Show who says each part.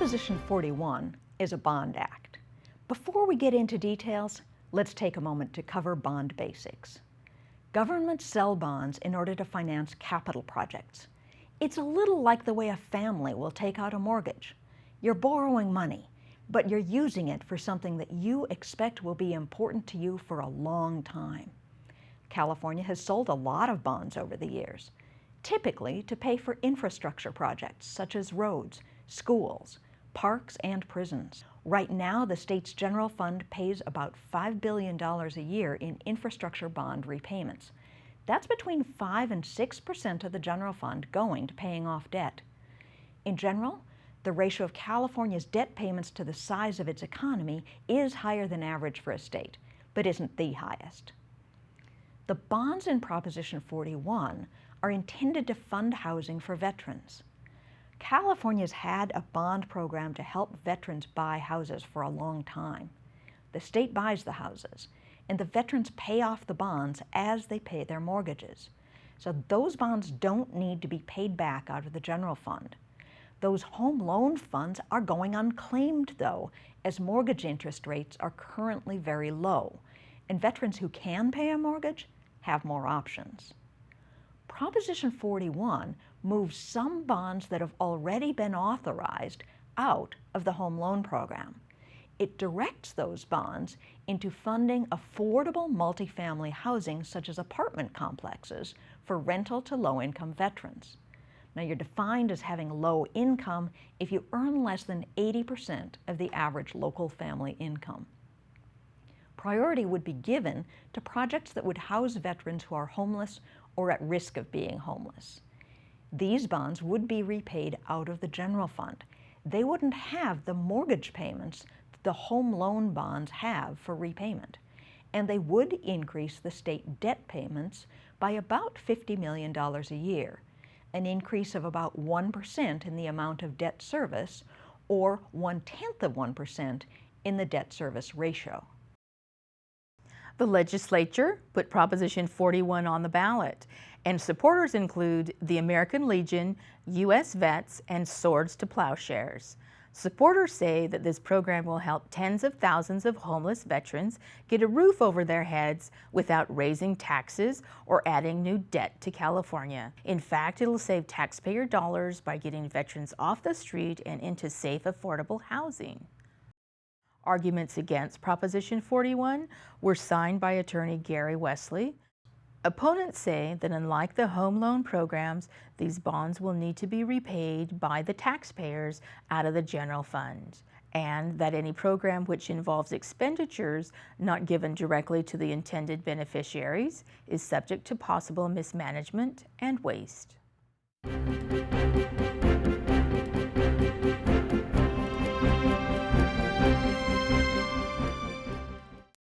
Speaker 1: Proposition 41 is a bond act. Before we get into details, let's take a moment to cover bond basics. Governments sell bonds in order to finance capital projects. It's a little like the way a family will take out a mortgage. You're borrowing money, but you're using it for something that you expect will be important to you for a long time. California has sold a lot of bonds over the years, typically to pay for infrastructure projects such as roads, schools, parks, and prisons. Right now, the state's general fund pays about $5 billion a year in infrastructure bond repayments. That's between 5 and 6% of the general fund going to paying off debt. In general, the ratio of California's debt payments to the size of its economy is higher than average for a state, but isn't the highest. The bonds in Proposition 41 are intended to fund housing for veterans. California's had a bond program to help veterans buy houses for a long time. The state buys the houses, and the veterans pay off the bonds as they pay their mortgages. So those bonds don't need to be paid back out of the general fund. Those home loan funds are going unclaimed, though, as mortgage interest rates are currently very low, and veterans who can pay a mortgage have more options. Proposition 41 moves some bonds that have already been authorized out of the home loan program. It directs those bonds into funding affordable multifamily housing, such as apartment complexes, for rental to low-income veterans. Now, you're defined as having low income if you earn less than 80% of the average local family income. Priority would be given to projects that would house veterans who are homeless or at risk of being homeless. These bonds would be repaid out of the general fund. They wouldn't have the mortgage payments that the home loan bonds have for repayment, and they would increase the state debt payments by about $50 million a year, an increase of about 1% in the amount of debt service, or 0.1% in the debt service ratio.
Speaker 2: The legislature put Proposition 41 on the ballot, and supporters include the American Legion, U.S. Vets, and Swords to Plowshares. Supporters say that this program will help tens of thousands of homeless veterans get a roof over their heads without raising taxes or adding new debt to California. In fact, it'll save taxpayer dollars by getting veterans off the street and into safe, affordable housing. Arguments against Proposition 41 were signed by attorney Gary Wesley. Opponents say that unlike the home loan programs, these bonds will need to be repaid by the taxpayers out of the general fund, and that any program which involves expenditures not given directly to the intended beneficiaries is subject to possible mismanagement and waste.